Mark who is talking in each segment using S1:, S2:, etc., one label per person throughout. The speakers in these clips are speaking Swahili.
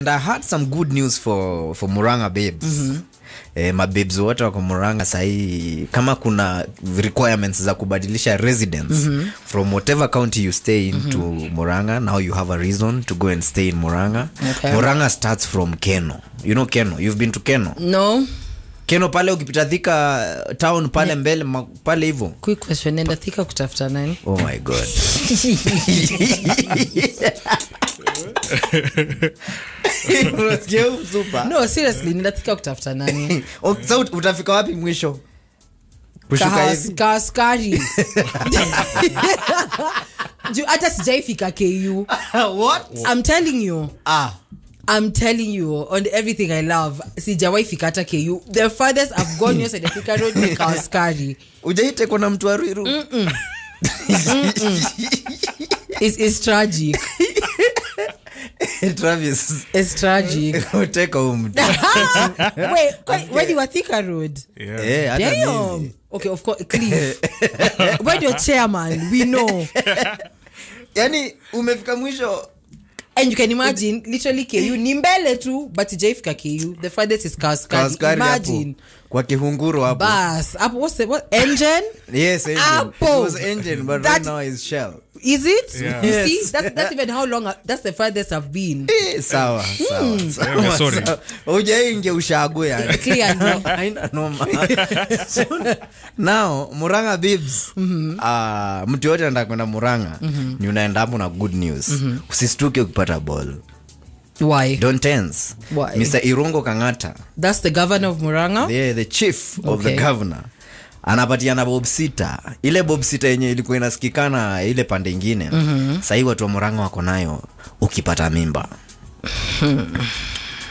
S1: And I had some good news for Muranga babes. My babes wote wako Muranga sahi kama kuna requirements za kubadilisha residence from whatever county you stay in to Muranga, now you have a reason to go and stay in Muranga. Okay. Muranga starts from Keno. You know Keno? You've been to Keno?
S2: No.
S1: Keno pale ukipita Thika town pale mbele pale hivyo.
S2: Quick question, nenda Thika kutafuta nani?
S1: Oh my god.
S2: No, seriously, nenda Thika kutafuta nani?
S1: So utafika wapi mwisho?
S2: Kushuka hivi. Kaskari. Hata sijaifika KU.
S1: What?
S2: I'm telling you. I'm telling you, on everything I love, sijawahi fika hata KU. The farthest I've gone near Thika Road ni Kaskari.
S1: Ujaite kuna mtu wa Ruiru?
S2: It's tragic.
S1: Travis.
S2: It's tragic.
S1: Take home.
S2: Wait, where you were Thika Road?
S1: Yeah.
S2: Damn. Okay, of course, Cliff. Where your chairman? We know.
S1: Yani umefika mwisho.
S2: And you can imagine, literally KU ni mbele tu, but sijaifika KU. The farthest is Kaskari. Imagine.
S1: Kwa Kihunguru hapo.
S2: Bas. What's Engine?
S1: Yes, Engine.
S2: Apple.
S1: It was Engine, but right now it's Shell.
S2: Is it?
S1: Yeah.
S2: You
S1: Yes.
S2: see? That's even how long, that's the farthest I've been.
S1: Sawa.
S3: Sorry.
S1: Ujainge ushago yani.
S2: Clear, no?
S1: Haina noma. Now, Muranga babes. Mtu yote anataka kwenda Muranga, ni unaenda hapo na good news. Usistuke ukipata ball.
S2: Why?
S1: Don't tense.
S2: Why?
S1: Mr. Irungo Kangata.
S2: That's the governor of Muranga?
S1: Yeah, the chief of the governor. Anapatiana bob sita. Ile bob sita yenye ilikuwa inasikikana ile pande nyingine. Sasa hivi watu wa Muranga wako nayo ukipata mimba.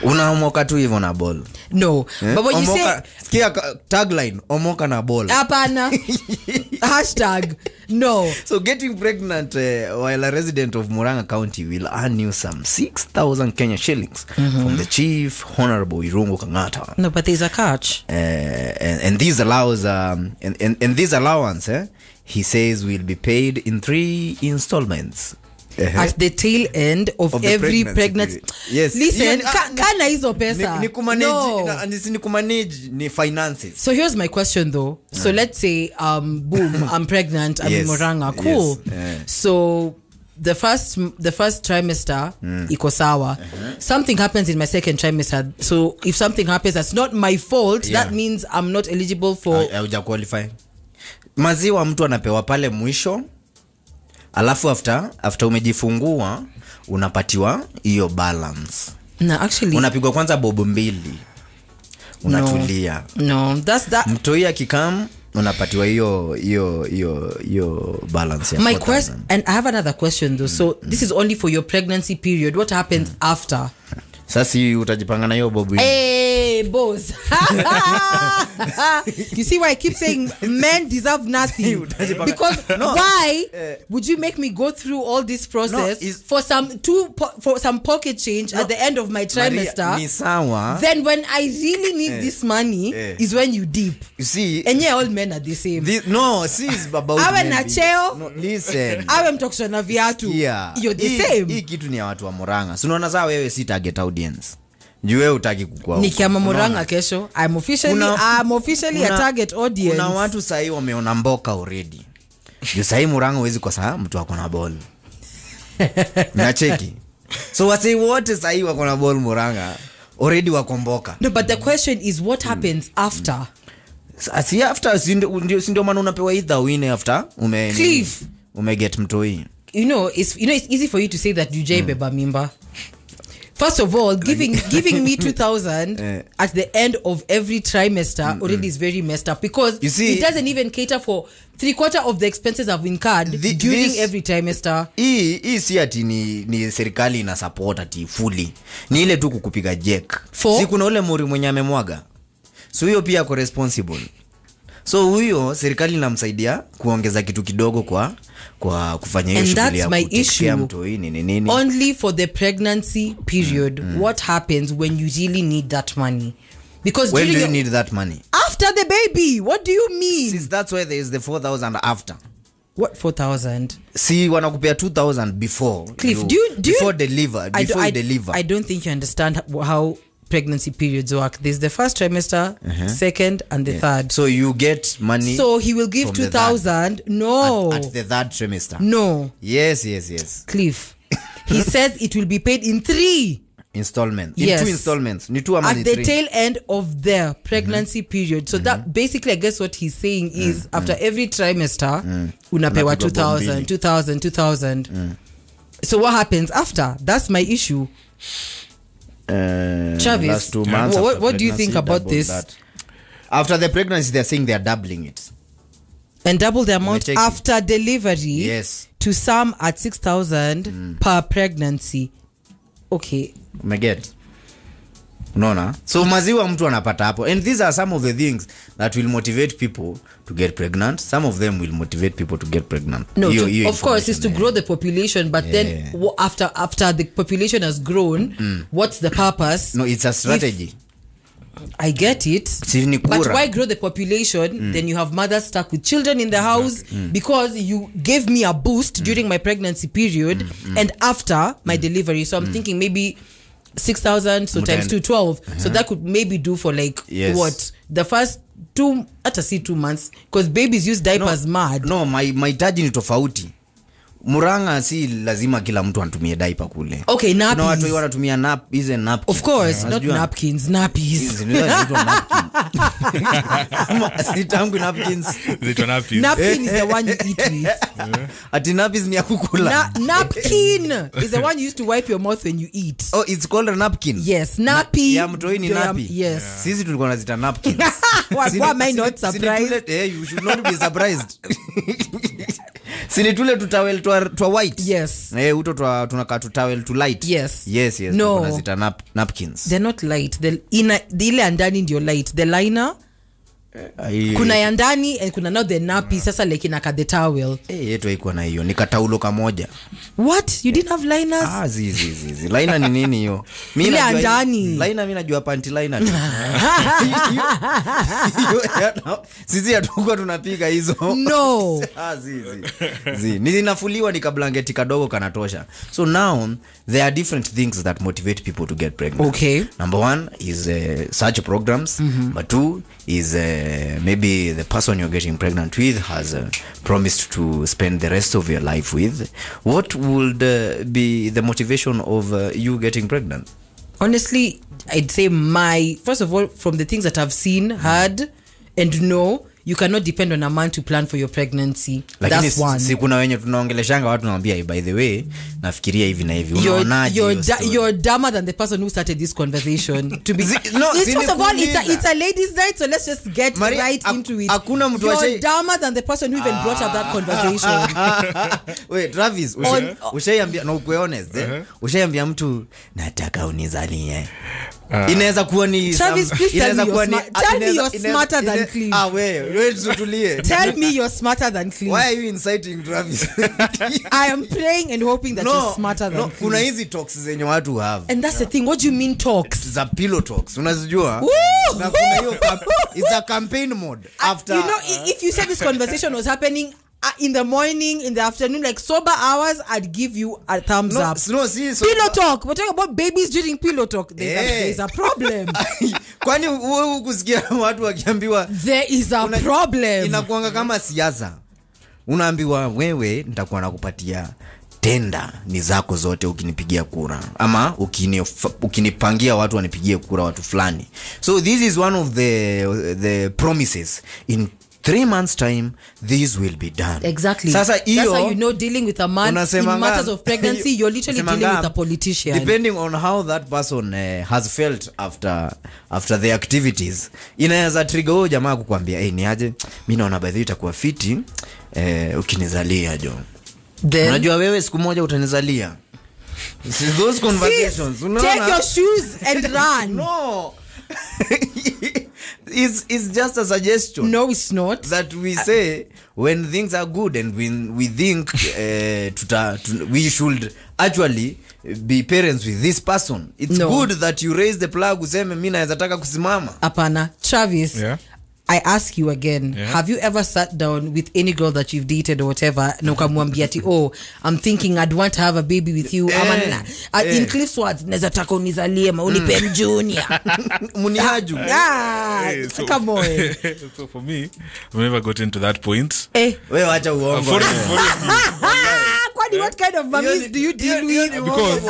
S1: Unaomoka tu hivyo na ball.
S2: No. But when you say
S1: sikia tagline omoka na ball.
S2: Hapana. Hashtag no.
S1: So getting pregnant while a resident of Muranga County will earn you some 6,000 Kenya shillings from the chief Honorable Irungo Kangata.
S2: No, but there's a catch.
S1: And this allows and this allowance he says will be paid in 3 installments.
S2: At the tail end of every pregnancy.
S1: Yes.
S2: Listen, kana hizo pesa.
S1: Ni kumanage ni finances.
S2: So here's my question though. So let's say boom, I'm pregnant, I'm in Muranga. Cool.
S1: Yes.
S2: So the first trimester iko sawa. Something happens in my second trimester. So if something happens that's not my fault, that means I'm not eligible for
S1: hauja qualify. Maziwa mtu anapewa pale mwisho. Alafu after umejifungua unapatiwa hiyo balance.
S2: No, actually
S1: unapigwa kwanza bobo 2. Unatulia.
S2: No, that's that.
S1: Mtoi akikam unapatiwa hiyo balance ya
S2: my question, and I have another question though. So this is only for your pregnancy period. What happens after?
S1: Sasa utajipanga na hiyo bobo.
S2: Hey boss. You see why I keep saying men deserve nothing? Because why would you make me go through all this process for some pocket change at the end of my trimester?
S1: Ni sawa.
S2: Then when I really need this money is when you dip.
S1: You see,
S2: and all men are the same.
S1: Is about
S2: awe na cheo.
S1: No, listen.
S2: Awe mtokisha na viatu. You're the same.
S1: Hii kitu ni ya watu wa Muranga. Si unaona sawa wewe si target audience. Jue utaki kukua huko.
S2: Nikiama Muranga kesho, I'm officially a target audience.
S1: Kuna watu sahi wameona mboka already. Juu sahi Muranga huwezi kwa saa mtu wako na ball. Nacheki. So wasi wote sahi wako na ball Muranga already wako mboka.
S2: No, but the question is what happens after?
S1: Asi after ndio maana unapewa either win after get mtoi.
S2: You know it's easy for you to say that you beba mimba. First of all, giving me 2,000 at the end of every trimester already is very messed up, because you see, it doesn't even cater for 3/4 of the expenses I've incurred during every trimester.
S1: Hii si ati ni serikali ina support ati fully. Ni ile tu kukupiga jack. Si kuna ule muri mwenye amemwaga. So hiyo pia ko responsible. So huyo serikali inamsaidia kuongeza kitu kidogo kwa kufanya hiyo shughuli ya kutekea mtu nini.
S2: Only for the pregnancy period. What happens when you really need that money? Because
S1: when do you need that money?
S2: After the baby. What do you mean?
S1: Since that's why there is the 4,000 after.
S2: What 4,000?
S1: See, wanakupea 2,000 before.
S2: Cliff,
S1: you deliver.
S2: I don't think you understand how pregnancy periods work. There's the first trimester, second, and the third.
S1: So you get money.
S2: So he will give 2,000. No.
S1: At the third trimester.
S2: No.
S1: Yes.
S2: Cliff, he says it will be paid in 3
S1: installments.
S2: Yes.
S1: In 2 installments.
S2: At the tail end of their pregnancy period. So that basically, I guess what he's saying is after every trimester, unapewa 2,000. So what happens after? That's my issue. Travis,
S1: last 2 months
S2: what do you think about this?
S1: That. After the pregnancy, they're saying they're doubling it.
S2: And double the amount after delivery.
S1: Yes.
S2: To some at 6,000 per pregnancy. Okay.
S1: Umeget? Unaona? So maziwa mtu anapata hapo. And these are some of the things that will motivate people to get pregnant. Some of them will motivate people to get pregnant.
S2: No, of course, it's to grow the population. But then after the population has grown, what's the purpose?
S1: No, it's a strategy.
S2: I get it. But why grow the population? Then you have mothers stuck with children in the house because you gave me a boost during my pregnancy period and after my delivery. So I'm thinking maybe 6,000 so times 2, 12. So that could maybe do for like what? The first 2 months, because babies use diapers mad.
S1: No, mahitaji ni tofauti. Muranga si lazima kila mtu anatumie diaper kule.
S2: Okay, nappies.
S1: Kuna watu wanatumia nappies.
S2: Of course, not napkins, nappies.
S1: Sitangu napkins.
S2: Napkin is the one you eat with.
S1: Ati nappies ni ya kukula.
S2: Napkin is the one you use to wipe your mouth when you eat.
S1: Oh, it's called a napkin.
S2: Yes, nappy.
S1: Ya mtoi ni nappy.
S2: Yes.
S1: Sisi tulikuwa nazita napkins.
S2: Why am I not surprised?
S1: You should not be surprised. Sinitule tutawel to white.
S2: Yes.
S1: Uto tunaka tutawel to light.
S2: Yes.
S1: No. Tunazita napkins.
S2: They're not light. The ile andani ndio light. The liner. Kuna ya ndani and kuna now the nappy. Sasa like inaka the towel.
S1: Yetu haikuwa na hiyo. Nikataulo kamoja.
S2: What? You didn't have liners?
S1: Zizi. Liner ni nini hiyo?
S2: Mimi ile andani.
S1: Liner mimi najua panty liner. Sisi hatukuwa tunapiga hizo.
S2: No.
S1: Zizi. Ninafuliwa nikablanketi kadogo kanatosha. So now there are different things that motivate people to get pregnant.
S2: Okay.
S1: Number 1 is such programs. Number 2 is maybe the person you're getting pregnant with has promised to spend the rest of your life with. What would be the motivation of you getting pregnant?
S2: Honestly, I'd say first of all, from the things that I've seen, heard, and know, you cannot depend on a man to plan for your pregnancy. That's one.
S1: Si kuna wenye tunaongeleshanga watu naambia, by the way, nafikiria hivi na hivi. Unaonaje?
S2: You're dumber than the person who started this conversation. To be first of all, it's a ladies' night, so let's just get right into it. You're dumber than the person who even brought up that conversation.
S1: Wait, Travis, ushaiambia, no, be honest, ushaiambia mtu nataka unizalie. Inaweza kuwa ni
S2: Travis, tell me you're smarter than Cliff. Tell me you're smarter than Cliff.
S1: Why are you inciting Travis?
S2: I am praying and hoping that you're smarter than Cliff.
S1: Kuna hizi talks zenye watu have.
S2: And that's the thing. What do you mean talks?
S1: Za pillow talks. Unazijua? Na kuna hiyo it's a campaign mode. After
S2: if you said this conversation was happening in the morning, in the afternoon, like sober hours, I'd give you a thumbs up. Pillow talk. We're talking about babies during pillow talk. There's a problem.
S1: Kwani wewe kusikia watu wakiambiwa
S2: there is a problem.
S1: Inakuanga kama siasa. Unaambiwa wewe nitakuwa nakupatia tenda ni zako zote ukinipigia kura, ama ukinipangia watu wanipigie kura watu fulani. So this is one of the promises. In 3 months time this will be done.
S2: Exactly.
S1: Sasa
S2: that's how you know dealing with a man in matters of pregnancy. You're literally dealing with a politician.
S1: Depending on how that person has felt after the activities, inaweza trigger huyo jamaa kukwambia ni aje mimi naona by the way itakuwa fiti ukinizalia jo. Unajua wewe siku moja utanizalia. Those conversations.
S2: Take your shoes and run.
S1: No. It's just a suggestion.
S2: No, it's not.
S1: That we say when things are good and when we think we should actually be parents with this person. It's good that you raise the plug useme mimi naweza taka kusimama.
S2: Apana, Travis.
S3: Yeah.
S2: I ask you again, have you ever sat down with any girl that you've dated or whatever, na ukamwambia ati, oh, I'm thinking I'd want to have a baby with you. In Cliff's words, neza taka unizalie unipe junior.
S1: Muniaju.
S2: Come on.
S3: So for me, I've never gotten to that point.
S1: Wewe acha uongo.
S2: What kind of mummies do you deal with?
S3: Because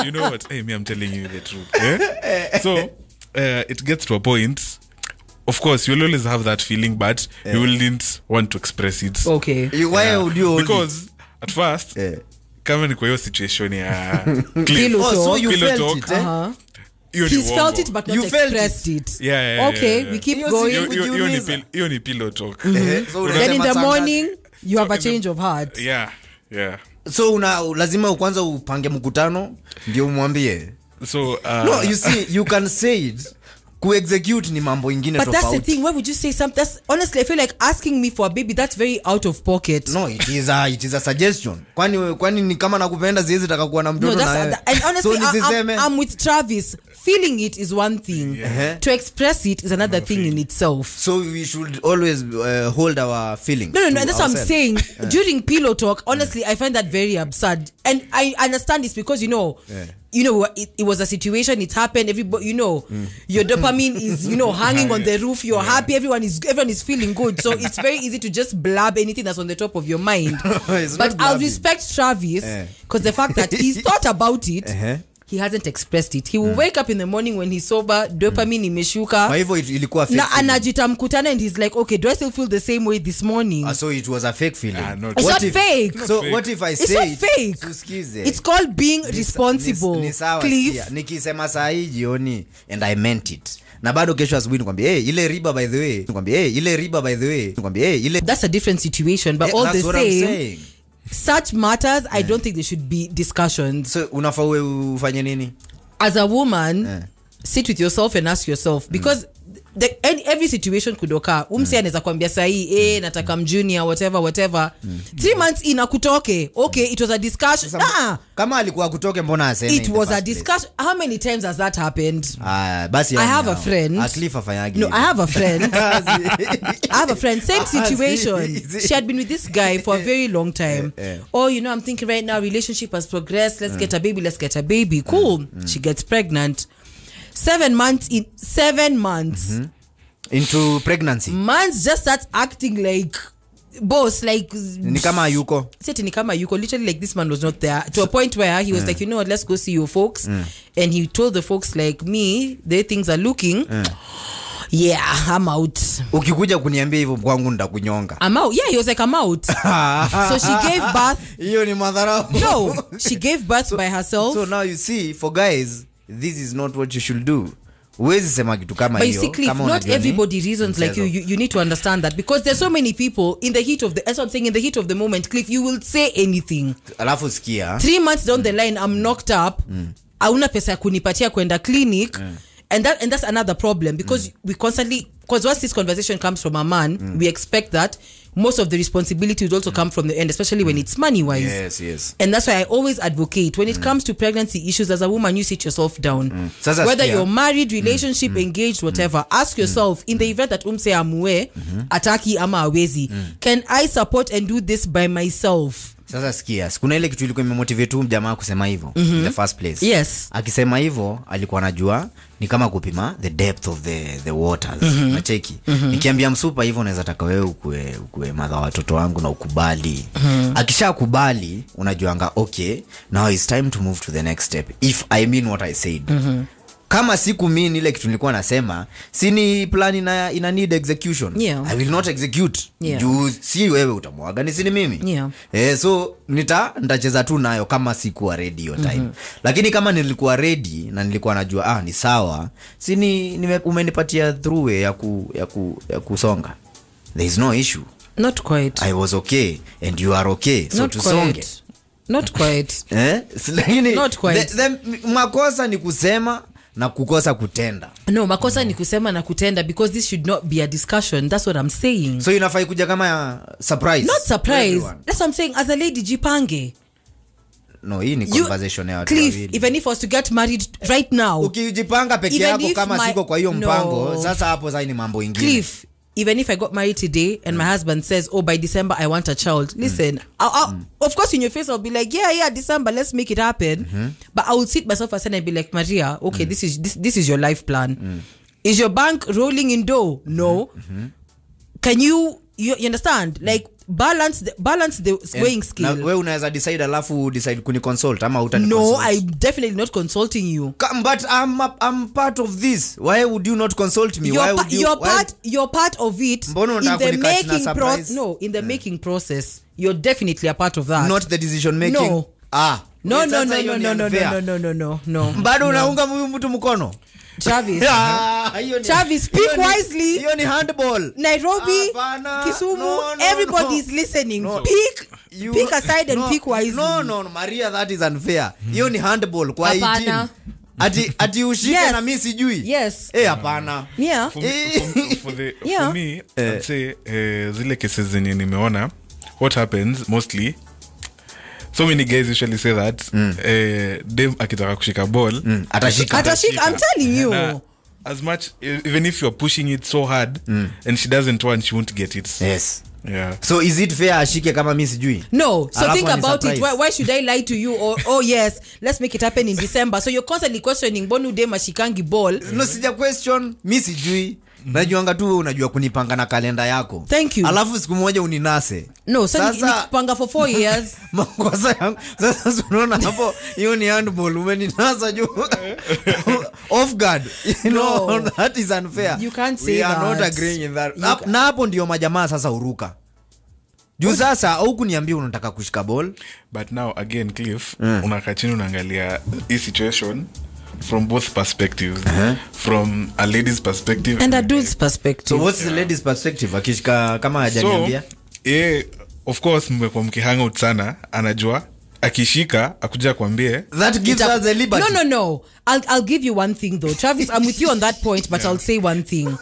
S3: you know what? Hey, me, I'm telling you the truth. So it gets to a point. Of course, you'll always have that feeling, but you wouldn't want to express it.
S2: Okay.
S1: Why would you?
S3: Because at first, kama ni kwa hiyo situation ya
S1: so you felt it.
S2: He's felt it but not expressed it.
S3: Yeah.
S2: Okay, we keep going.
S3: You only pillow talk.
S2: Then in the morning, you have a change of heart.
S3: Yeah.
S1: So lazima kwanza upange mkutano ndio umwambie.
S3: So
S1: no, you see, you can say it. Ku-execute ni mambo ingine
S2: tofauti. But that's the thing. Why would you say something? That's, honestly, I feel like asking me for a baby, that's very out of pocket.
S1: No, it is a suggestion. Kwani ni kama nakupenda siwezi taka kuwa na mtoto na wewe.
S2: And honestly, so, I'm with Travis. Feeling it is one thing. To express it is another thing in itself.
S1: So we should always hold our feelings.
S2: No, that's what I'm saying. During pillow talk, honestly, I find that very absurd. And I understand this because, it was a situation, it happened, everybody, your dopamine is, hanging on the roof, you're happy, everyone is feeling good. So it's very easy to just blab anything that's on the top of your mind. But I'll respect Travis because the fact that he's thought about it, he hasn't expressed it. He will wake up in the morning when he's sober, dopamine imeshuka.
S1: Kwa hivyo ilikuwa fake.
S2: Na anajita mkutana and he's like, okay, do I still feel the same way this morning?
S1: So it was a fake feeling.
S2: It's not fake.
S1: So what if I say
S2: it's not fake. It's called being responsible.
S1: Cliff. Nikisema saa hii jioni and I meant it. Na bado kesho asubuhi nikwambia ile riba by the way.
S2: That's a different situation, but all the same. Such matters, I don't think there should be discussions.
S1: So unafaa ufanye nini?
S2: As a woman, sit with yourself and ask yourself, because every situation could occur. Anaweza kuambia sahi nataka mjunior whatever 3 months in akutoke. Okay, it was a discussion.
S1: Kama alikuwa kutoke mbona aseme?
S2: It was a discussion. How many times has that happened?
S1: Basi
S2: I have a friend.
S1: Afanyagi.
S2: No, I have a friend. Same situation. She had been with this guy for a very long time. I'm thinking right now relationship has progressed. Let's get a baby. Cool. She gets pregnant. 7 months
S1: into pregnancy.
S2: Months just starts acting like boss, like
S1: ni kama yuko.
S2: Literally like this man was not there to a point where he was like, what, let's go see your folks. And he told the folks like me, their things are looking. Yeah, I'm out.
S1: Ukikuja kuniambia hivyo kwangu ndakunyonga.
S2: I'm out. Yeah, he was like, I'm out. So she gave birth.
S1: Hiyo ni madharau.
S2: No, she gave birth by herself.
S1: So now you see, for guys, this is not what you should do. Uwezi sema kitu kama hiyo.
S2: Basically, not everybody reasons like you. You need to understand that, because there's so many people in the heat of the, as I'm saying, in the heat of the moment, Cliff, you will say anything.
S1: Alafu sikia.
S2: 3 months down the line, I'm knocked up. Hauna pesa kunipatia kwenda clinic. And that's another problem, because we constantly, because once this conversation comes from a man, we expect that most of the responsibility would also come from the end, especially when it's money wise.
S1: Yes.
S2: And that's why I always advocate when it comes to pregnancy issues, as a woman, you sit yourself down. Whether you're married, relationship, engaged, whatever, ask yourself, in the event that amue ataki ama awezi, can I support and do this by myself?
S1: Sasa sikia, kuna ile kitu ilikuwa imemotivate jamaa kusema hivyo in the first place.
S2: Yes.
S1: Akisema hivyo alikuwa anajua ni kama kupima the depth of the waters. Nacheki. Nikiambia msupa hivyo unaweza taka wewe ukue madha watoto wangu na ukubali. Akishakubali unajuanga okay, now it's time to move to the next step if I mean what I said. Kama siku mimi ile kitu nilikuwa nasema, sini plan ina need execution. I will not execute. Juu si wewe utamwaga, ni sini mimi. So nitacheza tu nayo kama sikuwa ready hiyo time. Lakini kama nilikuwa ready na nilikuwa najua ni sawa, umenipatia through way ya kusonga. There is no issue.
S2: Not quite.
S1: I was okay and you are okay. So tusonge.
S2: Not quite.
S1: Lakini
S2: not quite.
S1: Makosa ni kusema na kukosa kutenda.
S2: No, makosa ni kusema na kutenda, because this should not be a discussion. That's what I'm saying.
S1: So inafai kuja kama surprise.
S2: Not surprise. That's what I'm saying. As a lady, jipange.
S1: no, hii ni conversation ya watu
S2: Cliff,
S1: wawili.
S2: even if I was to get married right now,
S1: ukijipanga peke yako kama siko kwa hiyo mpango, sasa hapo sasa ni mambo ingine.
S2: Cliff, even if I got married today and my husband says, oh, by December I want a child, listen, of course in your face I'll be like, yeah, December, let's make it happen. But I would sit myself aside and be like, Maria, okay, this is your life plan. Is your bank rolling in dough? No. Can you understand? Like, balance the weighing scale.
S1: Na wewe unaweza decide alafu decide kuni consult ama utani
S2: No,
S1: consult?
S2: I'm definitely not consulting you.
S1: But I'm part of this. Why would you not consult me?
S2: You're part of it.
S1: Mbona
S2: In
S1: unataka
S2: the
S1: kunikatch na
S2: making
S1: surprise?
S2: in the making process, you're definitely a part of that.
S1: Not the decision making.
S2: No. No.
S1: Bado unaunga mtu mkono.
S2: Travis, speak wisely.
S1: Hiyo ni handball.
S2: Nairobi, Kisumu, everybody is listening. Pick a side and pick wisely.
S1: No, Maria, that is unfair. Hiyo ni handball kwa 18. Ati ushike na mimi sijui.
S2: Yes.
S1: Hapana.
S2: Yeah.
S3: For me, I'd say zile cases zenye nimeona, what happens mostly, so many guys usually say that dem akitaka kushika ball
S2: atashika. I'm telling you,
S3: as much, even if you're pushing it so hard and she doesn't want, she won't get it.
S1: Yes.
S3: Yeah.
S1: So is it fair ashike kama mimi sijui?
S2: No. So
S1: alafu
S2: think about
S1: surprise.
S2: it. Why should I lie to you? Or oh yes, let's make it happen in December. So you're constantly questioning bonu dem ashikangi ball.
S1: No, sija question, mimi sijui. Najuanga tu unajua kunipanga na kalenda yako.
S2: Thank you.
S1: Alafu siku moja uninase.
S2: No, sasa nikupanga for 4 years.
S1: Makosa yangu. Sasa unaona hapo hiyo ni handball, umeninasa juu. Off guard. You know, that is unfair.
S2: You can't say
S1: We
S2: that.
S1: are not agreeing in that. Na hapo ndio majamaa sasa uruka. Juu sasa au kuniambia unataka kushika ball.
S3: But now again, Cliff, unakaa chini unaangalia hii situation from both perspectives, from a lady's perspective
S2: and a dude's perspective.
S1: So what's the lady's perspective? Akishika kama hajaniambia.
S3: So, of course mmekuwa mkihang out sana, anajua akishika akuja kwambie.
S1: That gives us the liberty.
S2: No. I'll give you one thing though. Travis, I'm with you on that point, but I'll say one thing.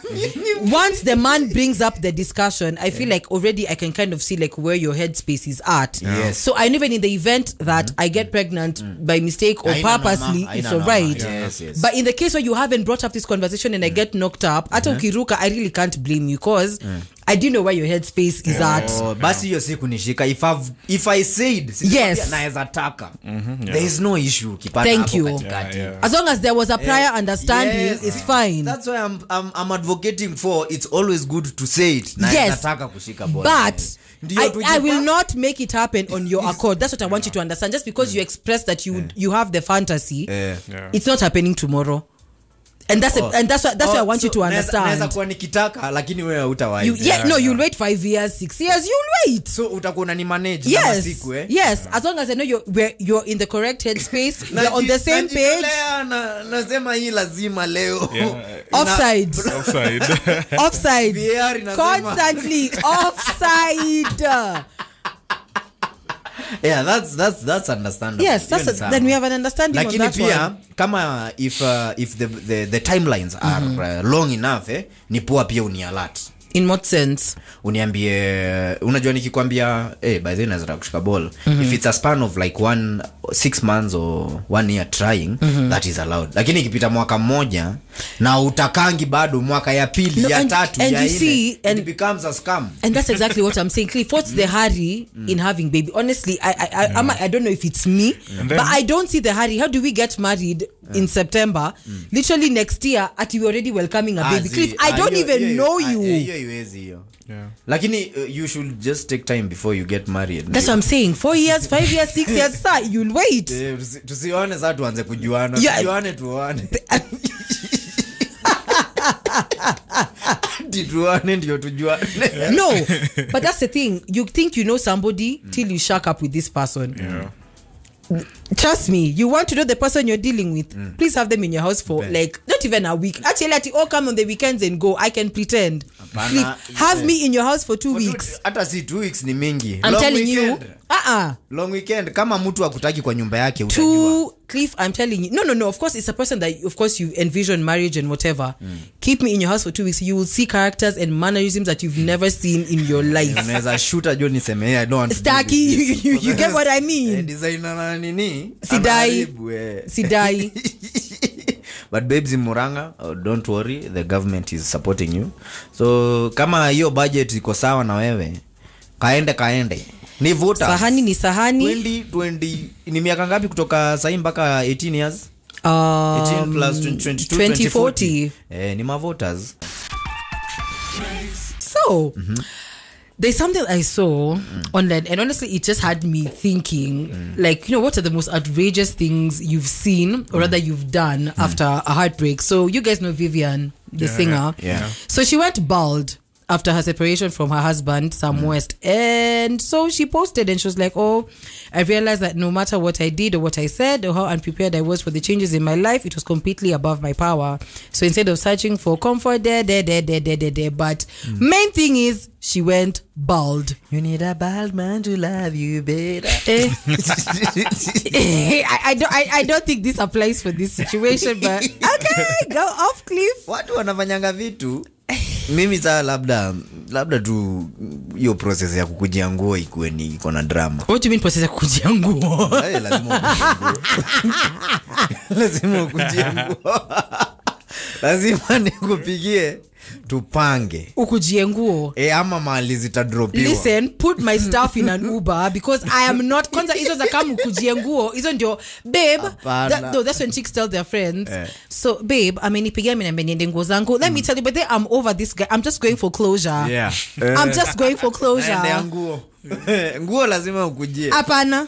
S2: Once the man brings up the discussion, I feel like already I can kind of see like where your headspace is at.
S1: Yes.
S2: So I know even in the event that I get pregnant by mistake or purposely, it's alright.
S1: Yes.
S2: But in the case where you haven't brought up this conversation and I get knocked up, ata ukiruka, I really can't blame you because I do know where your headspace is at.
S1: Basi hiyo siku nishika. If I said
S2: yes,
S1: naweza taka. There is no issue kipata
S2: thank
S1: hapo
S2: you.
S1: katikati.
S2: As long as there was a prior understanding, it's fine.
S1: That's why I'm advocating for it's always good to say it.
S2: Yes.
S1: Nataka kushika ball.
S2: But I will not make it happen on your accord. That's what I want you to understand. Just because you express that you have the fantasy, it's not happening tomorrow. And that's what I want you to understand.
S1: Naweza kuwa nikitaka lakini wewe hutawahi.
S2: You'll wait 5 years, 6 years, you'll wait.
S1: So utakuwa unani manage kama siku
S2: Yes, as long as I know you're in the correct headspace, you're on the same page.
S1: Nasema hii lazima leo.
S2: Offside.
S1: VR inasema
S2: Constantly offside.
S1: Yeah, that's understandable.
S2: Yes, then we have an understanding on that
S1: pia,
S2: one.
S1: Kama if the timelines are long enough, ni poa pia unialert.
S2: In what sense?
S1: Uniambie, unajua nikikwambia by the way nazataka kushika ball, if it's a span of like 6 months or 1 year trying, that is allowed. Lakini ikipita mwaka mmoja na utakangi bado mwaka ya pili, ya tatu, ya ine, it becomes a scam.
S2: And that's exactly what I'm saying. Cliff, what's the hurry in having baby? Honestly, I don't know if it's me, but I don't see the hurry. How do we get married in September? Literally next year, we already welcoming a baby. Cliff, I don't even know you.
S1: Lakini you should just take time before you get married.
S2: That's what I'm saying. 4 years, 5 years, 6 years, sir, you'll wait.
S1: Tusione sasa tuanze kujuana. Tujuane tuone.
S2: No, but that's the thing. You think you know somebody till you shack up with this person. Trust me, you want to know the person you're dealing with, please have them in your house for like not even a week. Actually, all come on the weekends and go. I can pretend. Please, have me in your house for 2 weeks.
S1: Hata si 2 weeks ni mingi.
S2: I'm telling you,
S1: long weekend kama mtu akutaki kwa nyumba yake utajua.
S2: Cliff, I'm telling you, no, of course it's a person that of course you envision marriage and whatever. Keep me in your house for 2 weeks, you will see characters and mannerisms that you've never seen in your life.
S1: Unaweza shooter John niseme I don't want to
S2: Starkey, you get what I mean.
S1: Designer na nini
S2: Sidai.
S1: But babes in Muranga, don't worry, the government is supporting you. So kama hiyo budget iko sawa na wewe, kaende ni voter.
S2: Sahani
S1: 20 ni miaka ngapi kutoka sasa mpaka 18 years? 18 plus 22 2040. Ni ma voters.
S2: So there's something I saw online, and honestly it just had me thinking, like, what are the most outrageous things you've seen or rather you've done after a heartbreak? So you guys know Vivian, the singer.
S1: Yeah.
S2: So she went bald after her separation from her husband, Sam West. And so she posted and she was like, I realized that no matter what I did or what I said or how unprepared I was for the changes in my life, it was completely above my power. So instead of searching for comfort but main thing is she went bald.
S1: You need a bald man to love you better.
S2: I don't think this applies for this situation, but okay, go off, Cliff.
S1: Watu wanafanyanga vitu. Mimi saa labda tu hiyo process ya kukujia nguo ikuwe ni iko na drama.
S2: What do you mean process ya kukujia nguo?
S1: Lazima ukujie nguo. Lazima nikupigie tupange
S2: ukujie nguo
S1: ama mali zitadropiwa.
S2: Listen, put my stuff in an Uber because I am not kwanza hizo za kama ukujie nguo hizo ndio babe that's when chicks tell their friends so babe amenipigia mimi na niende nguo zangu. Let me tell you, but then I'm over this guy. I'm just going for closure. I'm just going for closure.
S1: Nguo lazima ukujie.
S2: Hapana.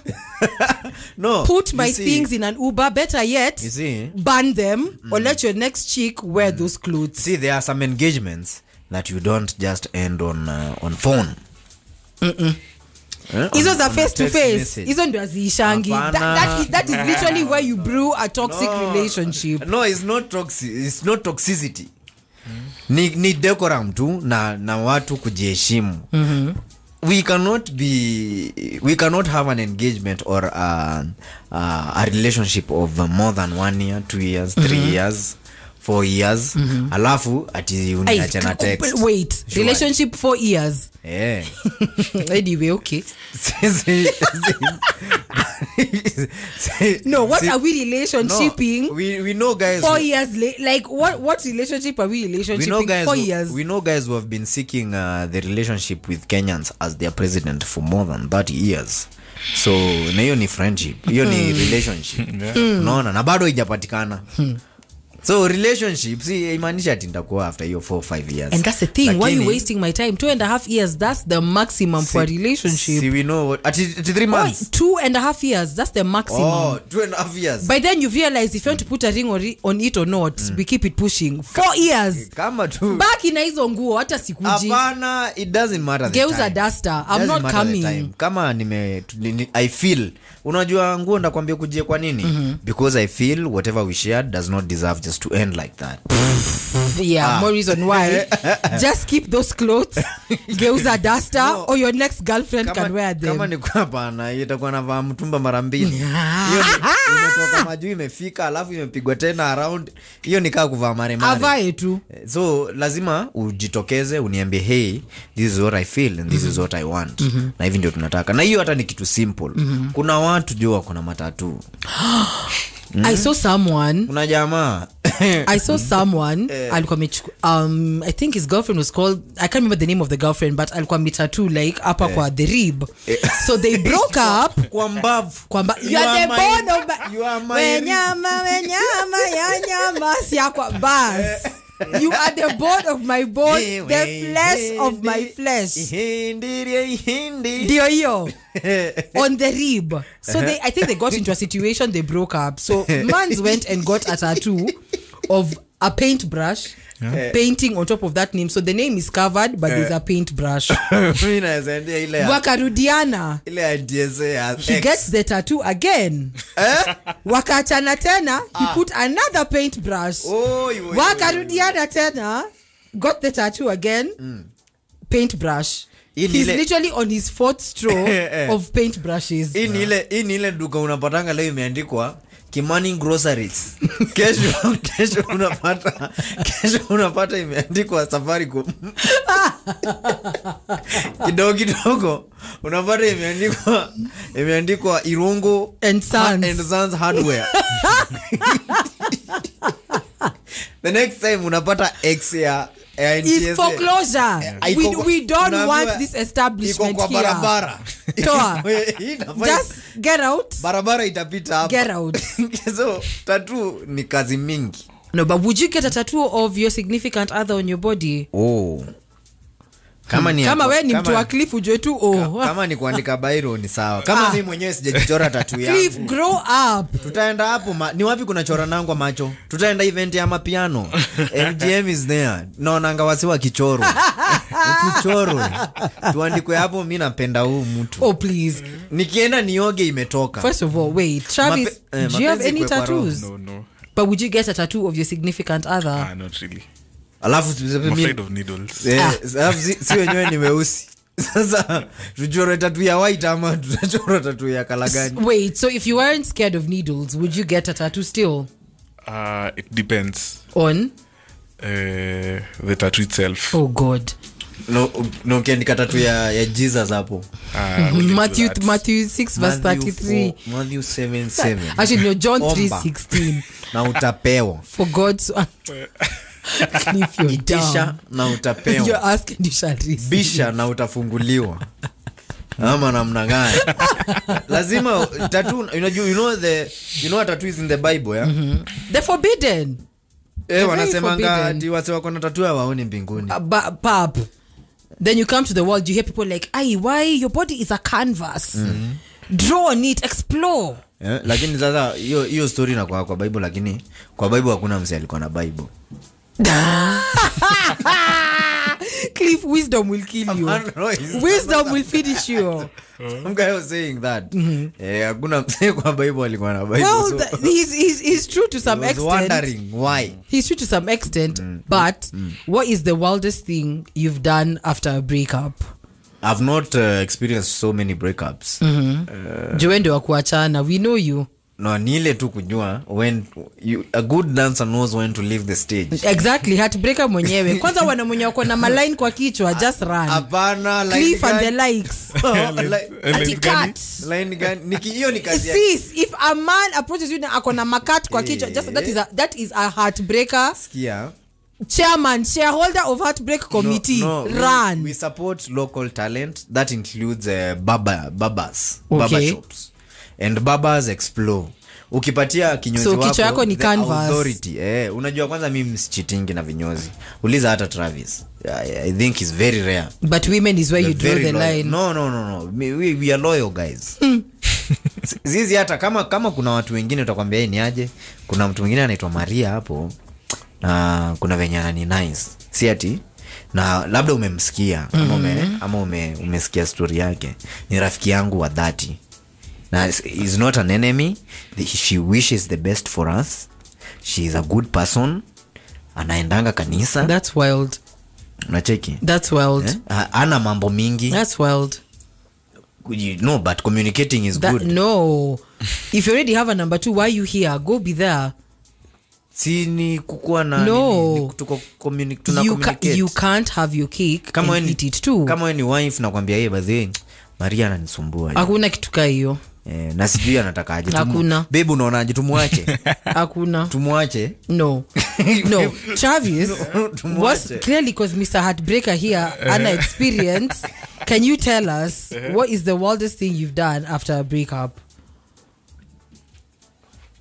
S1: No,
S2: put my things in an Uber, better yet burn them or let your next chick wear those clothes.
S1: See, there are some engagements that you don't just end on phone.
S2: Hizo za face to face hizo ndio aziishangi. That is literally where you brew a toxic relationship.
S1: No, it's not toxic. It's not toxicity. Ni decorum tu na watu kujiheshimu. We cannot have an engagement or a relationship of more than 1 year, 2 years, 3 years, 4 years. Alafu ati uniachana text.
S2: Wait, sure. Relationship 4 years. Anyway, okay. No, what are we relationshiping?
S1: No, we know guys
S2: 4 years like what relationship are we relationshiping 4 years?
S1: We know guys who have been seeking the relationship with Kenyans as their president for more than 30 years. So na hiyo ni friendship, hiyo ni relationship. Unaona na bado haijapatikana. So relationship, see, imaanisha ati nitakuwa after your 4-5 years.
S2: And that's the thing. Why are you wasting my time? 2.5 years, that's the maximum for a relationship.
S1: See, we know what, at 3 months.
S2: 2.5 years, that's the maximum.
S1: 2.5 years.
S2: By then you realize if you want to put a ring on it or not, we keep it pushing. 4 years.
S1: Kama tu.
S2: Baki na hizo nguo, hata sikuji.
S1: Hapana, it doesn't matter the time.
S2: Geuza duster. I'm not coming.
S1: Kama I feel, unajua nguo ndakwambia kujie kwa nini? Because I feel whatever we shared does not deserve just to end like that.
S2: More reason why. Just keep those clothes. Geuza duster or your next girlfriend can wear them.
S1: Kama ni kwa bana itakuwa navaa mtumba mara mbili. Hiyo imetoka majuu imefika alafu imepigwa tena around. Hiyo ni kama kuvaa mare.
S2: Avae tu.
S1: So lazima ujitokeze uniambie hey, this is what I feel and this is what I want. Na hivi ndio tunataka. Na hiyo hata ni kitu simple. Kuna watu jua kuna matatu.
S2: I saw someone.
S1: Kuna jamaa.
S2: I saw someone. I think his girlfriend was called. I can't remember the name of the girlfriend, but alikuwa mitatu like hapa kwa the rib. So they broke up.
S1: Kwa mbavu.
S2: You are the bone of my. You are my. Wenyama ya nyama siakwa bas. You are the bone of my bone, the flesh of my flesh. Dio yo. On the rib. So I think they got into a situation, they broke up. So mans went and got a tattoo of a paintbrush. Painting on top of that name. So the name is covered, but there's a paintbrush. Wakarudiana. He gets the tattoo again. Wakachana tena. He put another paintbrush. Wakarudiana tena. Got the tattoo again. Paintbrush. He's literally on his 4th straw of paintbrushes.
S1: In ile duka unapatanga leo imeandikwa Kimani Groceries. Kesho unapata imeandikwa Safaricom. Kidogo unapata imeandikwa Irungu
S2: and
S1: Sons Hardware. The next time unapata X ya
S2: is foreclosure. We don't want this establishment here.
S1: Barabara.
S2: Just get out.
S1: Barabara itapita hapa.
S2: Get out.
S1: So tattoo ni kazi mingi.
S2: No, but would you get a tattoo of your significant other on your body?
S1: Oh. Kama wewe ni mtu wa Cliff ujue tu kama ni kuandika bairo ni sawa. Kama mimi mwenyewe sijajichora tattoo yangu.
S2: Cliff, grow up.
S1: Tutaenda hapo ni wapi kuna chora nangu macho? Tutaenda event ya mapiano. MGM is there. Naonanga wasi wa kichoro. Tuchoro. Tuandikwe hapo mimi napenda huu mtu.
S2: Oh please.
S1: Nikienda nioge imetoka.
S2: First of all, wait. Travis, do you have any tattoos?
S3: No.
S2: But would you get a tattoo of your significant other?
S3: Not really.
S1: Alafu
S3: I'm afraid of needles.
S1: Si wenyewe ni weusi. Sasa tuchore tattoo ya white ama tutachora tattoo ya kala gani?
S2: Wait, so if you weren't scared of needles, would you get a tattoo still?
S3: It depends
S2: On
S3: the tattoo itself.
S2: Oh god.
S1: No kiandika tattoo ya Jesus hapo.
S2: Matthew 6 verse 33.
S1: Matthew 7:7.
S2: Actually no, John 3:16.
S1: Na utapewa.
S2: For God's
S1: Itisha na utapewa.
S2: You ask and you shall receive.
S1: Bisha na utafunguliwa. Ama namna gani? Lazima tattoo, you know what tattoo is in the Bible, yeah?
S2: They're forbidden.
S1: Wanasemanga ati wase wako na tattoo hawaoni mbinguni.
S2: Pap. Then you come to the world, you hear people like, why your body is a canvas. Draw on it, explore.
S1: Lakini sasa hiyo story na kwa Bible, lakini kwa Bible hakuna mse alikuwa na Bible.
S2: Cliff, wisdom will kill you. Wisdom will finish you.
S1: Some guy was saying that. Hakuna mse kwa Bible alikuwa na Bible.
S2: Well, he's true to some extent.
S1: Wondering why.
S2: He's true to some extent, but what is the wildest thing you've done after a breakup?
S1: I've not experienced so many breakups.
S2: Joende wa kuachana, we know you.
S1: No, ni ile tu kujua when a good dancer knows when to leave the stage.
S2: Exactly, heartbreaker mwenyewe. Kwanza wana mwenye wako na maline kwa kichwa, just run.
S1: Hapana, line
S2: Cliff and the likes.
S1: Line gani? Hiyo ni kazi
S2: yake. Sis, if a man approaches you na ako na makat kwa kichwa, just that is a heartbreaker.
S1: Sikia.
S2: Chairman, shareholder of Heartbreak Committee, run.
S1: We support local talent. That includes babas,
S2: okay.
S1: Baba shops. And babas explore. Ukipatia kinyozi wako,
S2: kichwa yako ni canvas.
S1: Authority. Unajua kwanza mimi msichitingi na vinyozi. Uliza hata Travis. I think it's very rare.
S2: But women is where you draw the line.
S1: No. We are loyal guys. Zizi hata kama kuna watu wengine utakwambia ni aje. Kuna mtu mwingine anaitwa Maria hapo. Na kuna venyana ni nice. Si ati na labda umemsikia ama umesikia story yake. Ni rafiki yangu wa dhati. Na is not an enemy. She wishes the best for us. She is a good person. Anaendanga kanisa.
S2: That's wild.
S1: Unacheki?
S2: That's wild.
S1: Ana mambo mingi.
S2: That's wild.
S1: No, but communicating is good.
S2: No. If you already have a number 2, why are you here? Go be there.
S1: Si ni kukua na
S2: no.
S1: Communicate.
S2: You can't have your cake and eat it too.
S1: Kama wewe ni wife nakwambia by the way Maria ananisumbua.
S2: Hakuna kitu kaa hiyo.
S1: Na sijui anataka aje.
S2: Hakuna.
S1: Babe unaonaje tumwache?
S2: Hakuna.
S1: Tumwache?
S2: No. Travis was clearly because Mr. Heartbreaker here ana experience. Can you tell us what is the wildest thing you've done after a breakup?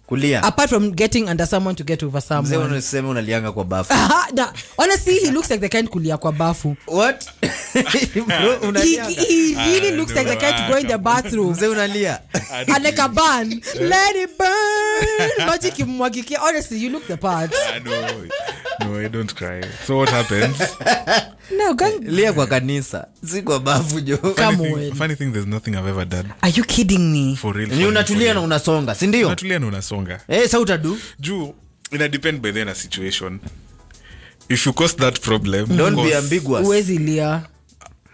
S1: Kulia.
S2: Apart from getting under someone to get over someone.
S1: Mzee unasema unalianga kwa bafu.
S2: Honestly, he looks like the kind kulia kwa bafu.
S1: What?
S2: Bro, he really looks like the kind to go in the bathroom.
S1: Mzee unalia.
S2: Like a bun. Let it burn. Magic imwagikia. Honestly, you look the part.
S3: No, I don't cry. So what happens?
S2: No,
S1: lia kwa kanisa. Si kwa bafu jo.
S3: Funny thing, there's nothing I've ever done.
S2: Are you kidding me?
S3: For real.
S1: Ni unatulia na unasonga, si ndio?
S3: Unatulia na unasonga.
S1: Sa utadu?
S3: Juu, ina depend by then a situation. If you cause that problem,
S1: don't be ambiguous.
S2: Uwezi lia.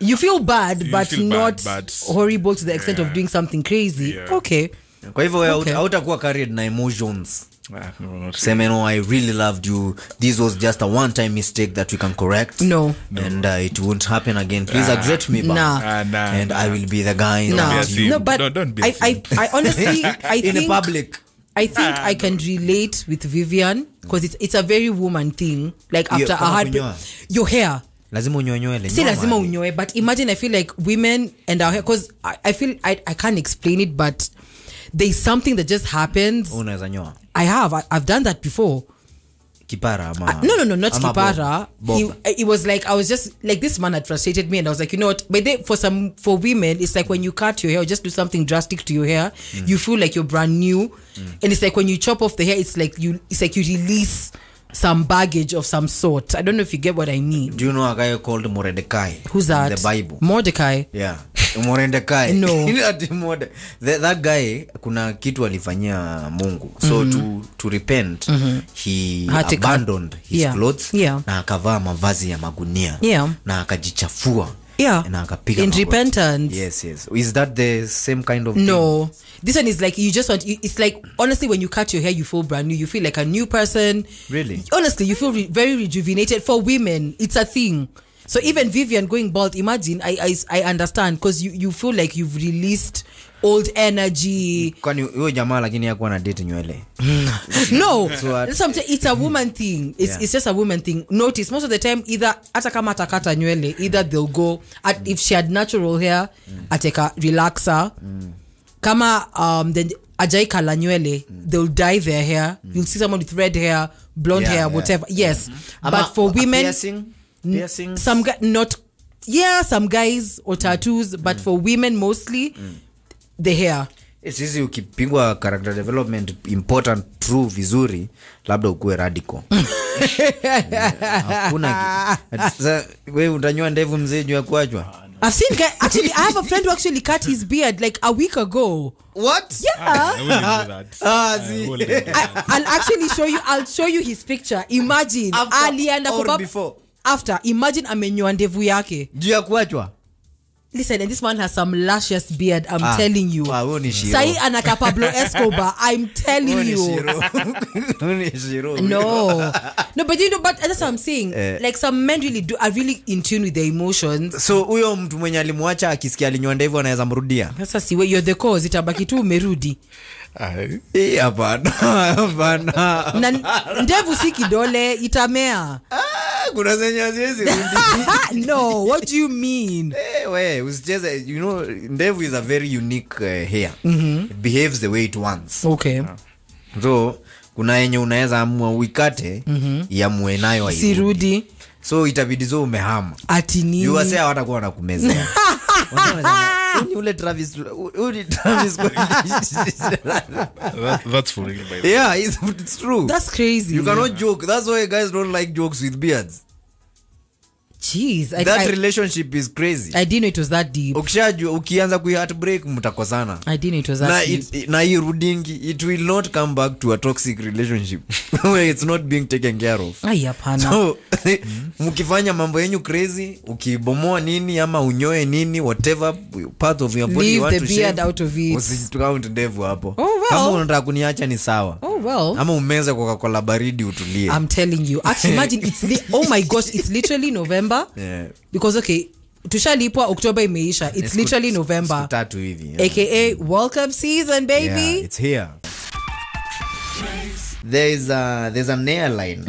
S2: You feel bad,
S3: You
S2: but
S3: feel
S2: not
S3: bad, but-
S2: horrible to the extent of doing something crazy.
S3: Yeah.
S2: Okay.
S1: Kwa hivyo hautakuwa carried na emotions.
S3: No, not
S1: Say, no, I really loved you. This was just a one-time mistake that we can correct.
S2: No.
S1: And it won't happen again. Please accept me back.
S2: Nah.
S1: And I will be the guy.
S2: No.
S1: that you-
S2: No, but
S3: Don't be a
S2: I honestly, I
S1: in
S2: think,
S1: public.
S2: I think I can relate with Vivian because it's a very woman thing. Like after a hard your hair.
S1: Lazima unyoe nywele.
S2: See, lazima unyoe. But imagine, I feel like women and our hair, because I feel I can't explain it, but there's something that just happens.
S1: Unaweza nyoa.
S2: I've done that before.
S1: Kipara ama
S2: No, not
S1: ama
S2: kipara.
S1: bob.
S2: It was like I was just like, this man had frustrated me, and I was like, you know what? But for women, it's like when you cut your hair or just do something drastic to your hair, you feel like you're brand new, and it's like when you chop off the hair, it's like you release some baggage of some sort. I don't know if you get what I mean.
S1: Do you know a guy called Mordecai?
S2: Who's that?
S1: In the Bible.
S2: Mordecai.
S1: Yeah. Mordecai.
S2: No.
S1: That guy kuna kitu alifanyia Mungu. So to repent, he abandoned his clothes na akavaa mavazi ya magunia na akajichafua. Na akapiga
S2: in repentance.
S1: Yes. Is that the same kind of thing?
S2: No. This one is like you just want. It's like honestly, when you cut your hair, you feel brand new. You feel like a new person.
S1: Really?
S2: Honestly, you feel very rejuvenated. For women, it's a thing. So even Vivian going bald, imagine. I understand because you feel like you've released old energy.
S1: Kwani huyo jamaa lakini hakuwa na date nywele.
S2: No, it's a woman thing. It's just a woman thing. Notice most of the time, either hata kama atakata nywele, either they'll go if she had natural hair, ateka relaxer. Kama then ajai kala nywele, they'll dye their hair. You'll see someone with red hair, blonde hair, whatever. Yes, but for women,
S1: piercings.
S2: some some guys or tattoos, but for women mostly the hair.
S1: Sisi ukipigwa character development important true vizuri labda ukue radical. Hakuna wewe utanyoa ndevu mzee juu ya kuachwa.
S2: I've seen actually I have a friend who actually cut his beard like a week ago.
S1: What?
S2: Yeah.
S3: I wouldn't do that.
S2: I'll actually show you. I'll show you his picture. Imagine
S1: alienda or before.
S2: After, imagine amenyoa ndevu yake
S1: juu ya kuachwa.
S2: Listen, and this man has some luscious beard. I'm telling you.
S1: Sai
S2: anaka Pablo Escobar. I'm telling you. No, but you know, but that's what I'm saying. Like some men really are really in tune with their emotions.
S1: So huyo mtu mwenye alimwacha akisikia alinyoa ndevu anaweza mrudia.
S2: Sasa si wewe, you're the cause. Itabaki tu umerudi.
S1: Hapana.
S2: Na ndevu si kidole, itamea.
S1: Kuna zenye haziwezi rudi.
S2: No, what do you mean?
S1: We usicheze, you know, ndevu is a very unique hair. It behaves the way it wants.
S2: Okay.
S1: So kuna yenye unaweza amua uikate iamue nayo
S2: sirudi.
S1: So itabidi zo umehama.
S2: Ati nini?
S1: You wase hawatakuwa wanakumezea. Ule Travis
S3: That's for real, by the way.
S1: Yeah, it's true.
S2: That's crazy.
S1: You cannot joke. That's why guys don't like jokes with beards.
S2: Jeez,
S1: that relationship is crazy.
S2: I didn't know it was that deep.
S1: Ukishajua ukianza ku heartbreak mtakosana.
S2: I didn't know it was that deep.
S1: Na irudingi, it will not come back to a toxic relationship where it's not being taken care of.
S2: Hapana.
S1: So mkifanya mambo yenyu crazy, ukibomoa nini ama unyoe nini, whatever part of your body
S2: leave
S1: you want
S2: the
S1: to
S2: beard
S1: shave,
S2: out of it.
S1: usitount ndevu hapo.
S2: Oh, well.
S1: Kama unataka kuniacha ni sawa.
S2: Oh well.
S1: Ama umeze Coca-Cola baridi utulie.
S2: I'm telling you. Actually imagine oh my gosh, it's literally November.
S1: Yeah.
S2: Because okay, tushalipwa October imeisha. It's literally November.
S1: Siku tatu hivi.
S2: AKA World Cup season, baby.
S1: Yeah, it's here. There's an airline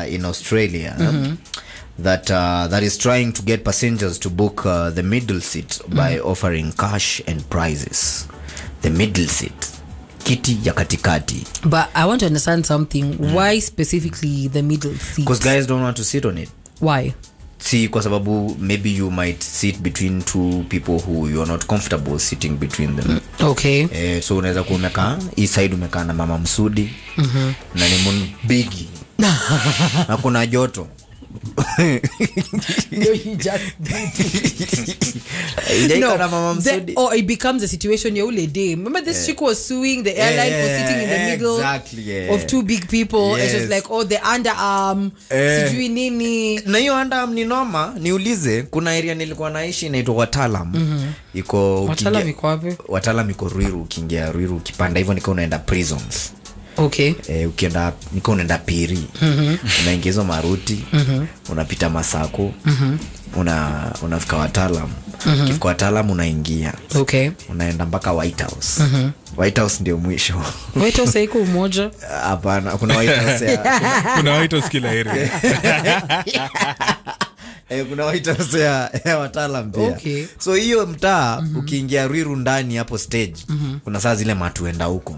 S1: in Australia that is trying to get passengers to book the middle seat by offering cash and prizes. The middle seat, kiti ya katikati.
S2: But I want to understand something. Why specifically the middle seat?
S1: Because guys don't want to sit on it.
S2: Why?
S1: See, kwa sababu maybe you might sit between two people who you are not comfortable sitting between them.
S2: Okay.
S1: So unaweza kumekaa hii side umekaa na mama Msudi na ni mbigi na kuna joto.
S2: No, you just or it becomes a situation ya ule day. Remember this chick was suing the airline for sitting in the middle of two big people. It's just like, oh, the underarm sijui nini.
S1: Na hiyo underarm ni noma. Niulize, kuna area nilikuwa naishi inaitwa Watalam. Iko
S2: Watalam iko wapi?
S1: Watalam iko Ruiru, ukiingia Ruiru ukipanda hivyo niko unaenda prisons.
S2: Okay.
S1: Ukienda niko unaenda Piri. Unaingizwa Maruti. Unapita Masako. Unafika Watalam. Ukifika Watalam unaingia.
S2: Okay.
S1: Unaenda mpaka White House. White House ndio mwisho.
S2: White House haiko umoja?
S1: Hapana, kuna White House
S3: kuna White House kila area.
S1: Kuna White House ya Watalam pia.
S2: Okay.
S1: So hiyo mtaa ukiingia Ruiru ndani hapo stage, kuna saa zile matuenda huko.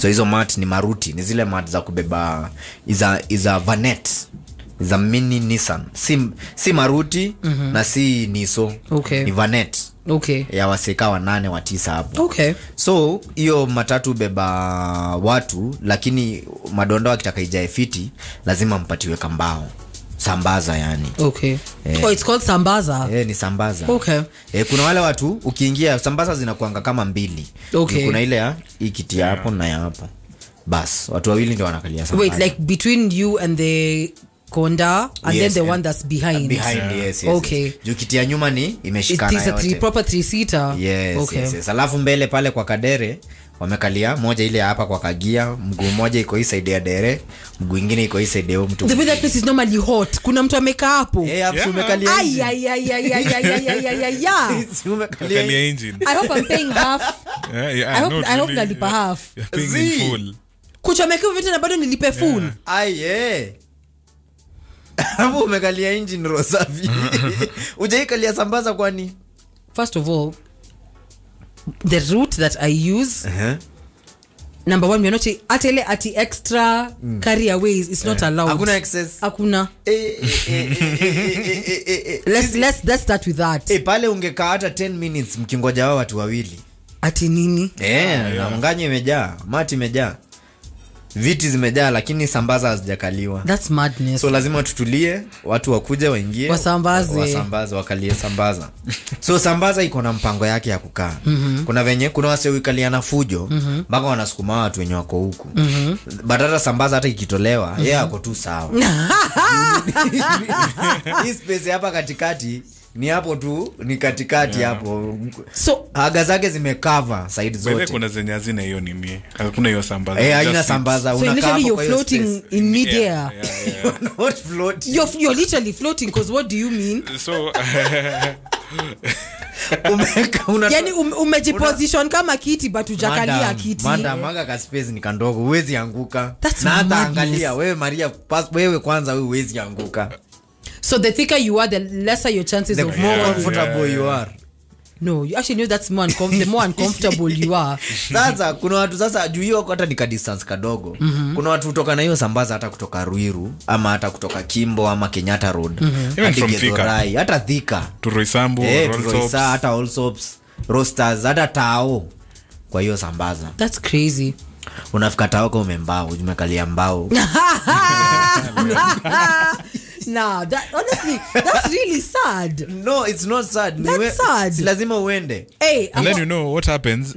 S1: So hizo mat ni Maruti, ni zile mat za kubeba iza Vanet, iza mini Nissan. Si Maruti na si Niso.
S2: Okay.
S1: Ni Vanet.
S2: Okay.
S1: Ya waseka 8 wa 9 hapo.
S2: Okay.
S1: So hiyo matatu beba watu, lakini madonda wakitaka ijae fiti lazima mpatiwe kambao. Sambaza yani.
S2: Okay. Oh, it's called sambaza.
S1: Ni sambaza.
S2: Okay.
S1: Kuna wale watu ukiingia sambaza zinakuanga kama 2.
S2: Okay.
S1: Kuna ile ya ikiti hapo na ya hapo. Bas, watu wawili ndio wanakalia sambaza.
S2: Wait, like between you and the konda and then the one that's behind.
S1: Yes.
S2: Okay.
S1: Juu kiti ya nyuma ni imeshikana yote.
S2: It's a proper 3-seater.
S1: Yes,
S2: okay.
S1: Yes. Alafu mbele pale kwa kadere wamekalia moja ile hapa kwa kagia, mguu moja iko hii side ya dere, mguu mwingine iko hii side ya mtu.
S2: The way that place is normally hot. Kuna mtu amekaa hapo.
S1: Hapo umekalia.
S3: Umekalia engine.
S2: I hope I'm paying half. I hope nalipa half.
S3: You're paying in full.
S2: Kuchomeka vitu na bado nilipe full.
S1: Hapo umekalia engine rosafi. Ujaikalia sambaza kwani?
S2: First of all, the route that I use, number one, we're not at extra carriaways. It's not allowed.
S1: Hakuna access.
S2: Hakuna. Let's start with that.
S1: Pale ungekaa hata 10 minutes mkingoja watu wawili.
S2: Ati nini?
S1: Na mnganye imejaa, mati imejaa. Viti zimejaa lakini sambaza hazijakaliwa.
S2: That's madness.
S1: So lazima tutulie, watu wakuje waingie, wasambaze wakalie sambaza. So sambaza iko na mpango yake ya kukaa. Kuna wase wikalia na fujo mpaka wanasukuma watu wenye wako huku. Badala sambaza hata ikitolewa, yeye ako tu sawa. Hii space hapa katikati ni hapo tu, ni katikati hapo.
S2: So
S1: aga zake zimecover side zote.
S3: Wewe kuna zenye hazina hiyo nini? Hakuna hiyo sambaza.
S1: Haina sambaza,
S2: unakaa hapo. So literally you're floating in mid-air.
S1: You're not floating.
S2: You're literally floating, because what do you mean?
S3: So
S2: yani umejiposition kama kiti but hujakalia kiti.
S1: Maga ka space ni kandogo, huwezi anguka. Na hata angalia wewe Maria, wewe kwanza wewe huwezi anguka.
S2: So the thicker you are, the lesser your chances of
S1: more comfortable you are.
S2: No, you actually know that's the more uncomfortable you are.
S1: Sasa kuna watu sasa juu hiyo hata ni ka distance kadogo. Kuna watu kutoka na hiyo sambaza hata kutoka Ruiru ama hata kutoka Kimbo ama Kenyatta Road. Hata Thika.
S3: Turoisambu,
S1: Roisa, hata Allsops, Roasters, hata Tao. Kwa hiyo sambaza.
S2: That's crazy.
S1: Unafika Tao kwa umembao, umekalia mbao.
S2: Nah, honestly, that's really sad.
S1: No, it's not sad.
S2: That's sad.
S1: Si lazima uende.
S3: And then you know what happens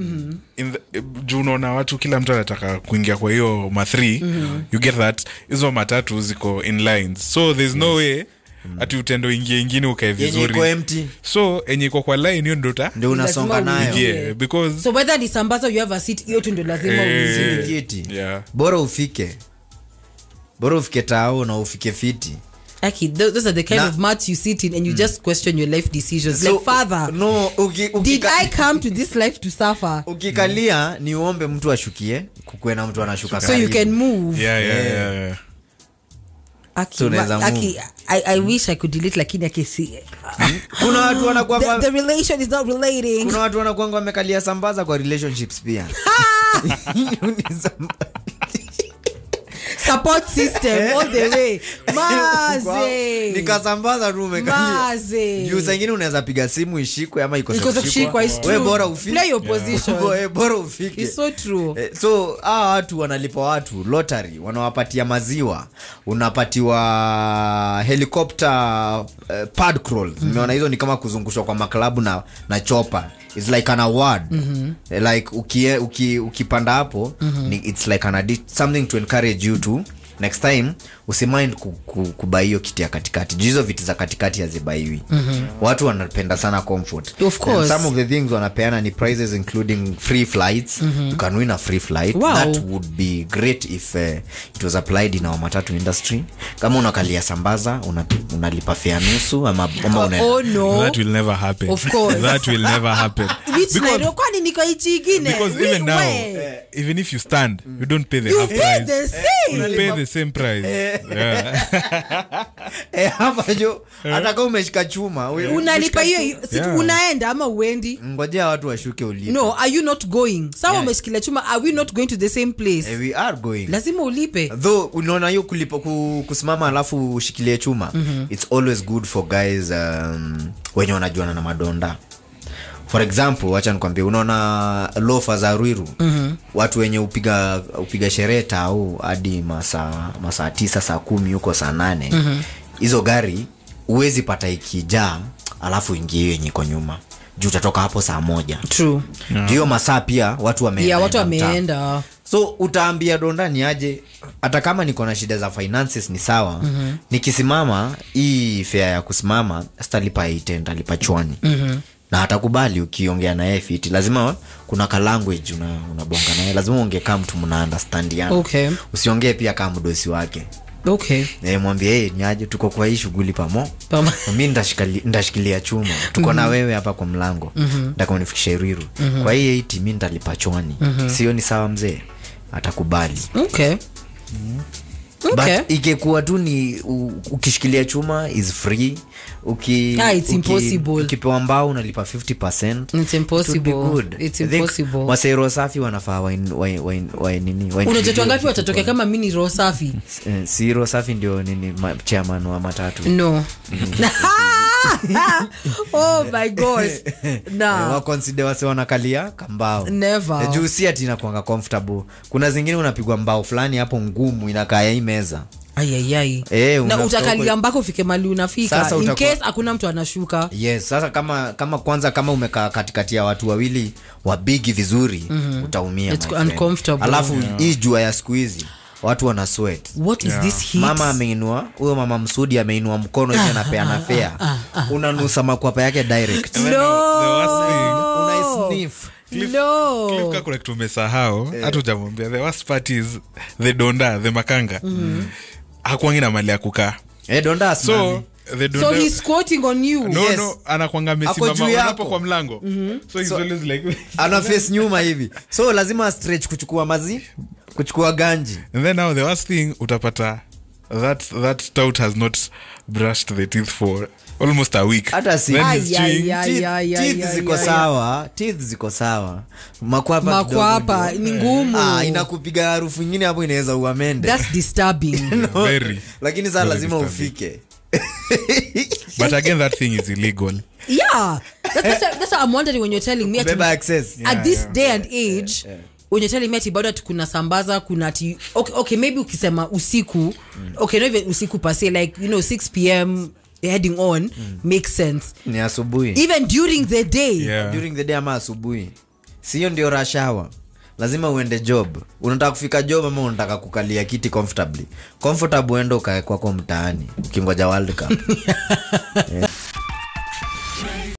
S3: in the Juno na watu kila mtu anataka kuingia kwa hiyo ma 3. You get that hizo matatu ziko in lines. So there's no way ati utendo ingine ukae vizuri. So enye iko kwa line hiyo ndio
S1: unasonga nayo.
S3: Yeah, because
S2: so whether ni sambaza you have a seat, hiyo tu ndio lazima uingie
S1: kiti.
S3: Yeah.
S1: Bora ufike Tao na ufike fiti.
S2: Okay, those are the kind of mats you sit in and you just question your life decisions. So, like, Father,
S1: no,
S2: did I come to this life to suffer?
S1: Ukikalia ni uombe mtu ashukie, kukuwe na mtu anashuka
S2: so you can move.
S3: Yeah.
S2: I wish I could delete lakini akisi.
S1: Kuna watu wanakuwa
S2: the relation is not relating.
S1: Kuna watu wanakuwa wamekalia sambaza kwa relationships pia.
S2: support system all the way. Maze.
S1: Nikasambaza rume
S2: Maze.
S1: juu zingine unaweza piga simu ishikwe ama iko
S2: kushikwa.
S1: Wewe bora ufike.
S2: Play your position.
S1: Wewe bora ufike.
S2: It's so true.
S1: So watu wanalipa watu lottery, wanawapatia maziwa, unapatiwa helicopter pad crawl. Umeona hizo ni kama kuzungushwa kwa maklabu na chopper. It's like an award. Like ukipanda hapo, it's like something to encourage you to next time usimind kubai hiyo kiti ya katikati. Hizo viti za katikati hazibaiwi. Watu wanapenda sana comfort.
S2: Of course.
S1: And some of the things wanapeana ni prizes including free flights. You can win a free flight.
S2: Wow.
S1: That would be great if it was applied in our matatu industry. Kama unakalia Sambaza, unalipa fare nusu ama unaenda.
S2: Oh no.
S3: That will never happen.
S2: Of course.
S3: That will never happen.
S2: Kwani niko ichigine.
S3: Because even now, even if you stand, you don't pay the half price.
S2: The same.
S3: You pay the same price. Yeah.
S1: Hapa jo hata kama umeshika chuma
S2: unalipa hiyo unaenda ama uendi.
S1: Ngojea watu washuke ulipe.
S2: No, are you not going? Sawa umeshikilia chuma, are we not going to the same place?
S1: We are going.
S2: Lazima ulipe.
S1: Though unaona hiyo kulipa kusimama alafu ushikilie chuma. It's always good for guys wenye wanajuana na madonda. For example, acha nikwambie, unaona lofa za Ruiru, watu wenye upiga sherehe au hadi masaa 9 saa 10 huko saa 8. Hizo gari uwezi pata ikijaa alafu ingie yenye iko nyuma. Juu utatoka hapo saa 1.
S2: True.
S1: Hiyo masaa pia watu wameenda.
S2: Yeah, watu wameenda.
S1: So utaambia donda ni aje, hata kama niko na shida za finances ni sawa. Nikisimama hii fare ya kusimama sitalipa 8, nitalipa chwani. Na atakubali ukiongea na yeye fiti. Lazima kuna ka language unabonga naye. Lazima ongee kama mtu mna understand yana.
S2: Okay.
S1: Usiongee pia kama mdosi wake.
S2: Okay.
S1: Mwambie ni aje tuko kwa hii shughuli mimi ndashikilia chuma. Tuko na wewe hapa kwa mlango. Nataka unifikishe Ruiru. Kwa hii 8 mimi ndalipa chwani. Sio ni sawa mzee? Atakubali.
S2: Okay.
S1: Okay. But ikikuwa tu ni ukishikilia chuma is free.
S2: It's impossible.
S1: Ukipewa mbao unalipa 50%.
S2: It's impossible. It's impossible.
S1: Wasero safi wanafaa nini?
S2: Unajua ngapi watatokea kama mimi ni roho safi?
S1: Si roho safi ndio nini chairman wa matatu.
S2: No. Oh my gosh.
S1: Wa consider wase wanakalia kambao.
S2: Never.
S1: Juu si ati inakuanga comfortable. Kuna zingine unapigwa mbao fulani hapo ngumu inakaa ya meza.
S2: Ayayai. Na utakalia mbako ufike mali unafika in case hakuna mtu anashuka.
S1: Yes, sasa kama kwanza kama umekaa katikati ya watu wawili wa big vizuri utaumia.
S2: It's uncomfortable.
S1: Alafu hii jua ya siku hizi watu wana sweat.
S2: What is this heat?
S1: Mama ameinua, huyo mama Msudi ameinua mkono hivi anapeana fare. Unanusa makwapa yake direct.
S3: No. The worst thing,
S1: una sniff.
S3: Cliff correct umesahau. Hata hujamwambia. The worst part is the donda, the makanga. Hakuangi na mali ya kukaa.
S1: Donda
S3: so
S2: he's squatting on you.
S3: No, anakuanga amesimama hapo kwa mlango. So he's always like
S1: ana face nyuma hivi. So lazima stretch kuchukua ganji.
S3: And then now the worst thing utapata that tout has not brushed the teeth for almost a week.
S1: Hata si teeth ziko sawa.
S2: Makwapa ni ngumu.
S1: Inakupiga harufu nyingine hapo inaweza uamende.
S2: That's disturbing.
S1: No.
S3: Very.
S1: Lakini sasa lazima ufike.
S3: But again that thing is illegal.
S2: Yeah. That's what I'm wondering when you're telling me at this day and age. When you're telling me ati bado kuna Sambaza kuna ati okay maybe ukisema usiku okay not even usiku per se like 6 p.m. heading on makes sense.
S1: Ni asubuhi.
S2: Even during the day.
S3: Yeah.
S1: During the day ama asubuhi. Sio ndio rush hour. Lazima uende job. Unataka kufika job ama unataka kukalia kiti comfortably. Comfortable uende ukae kwako mtaani ukingoja World Cup. Yeah.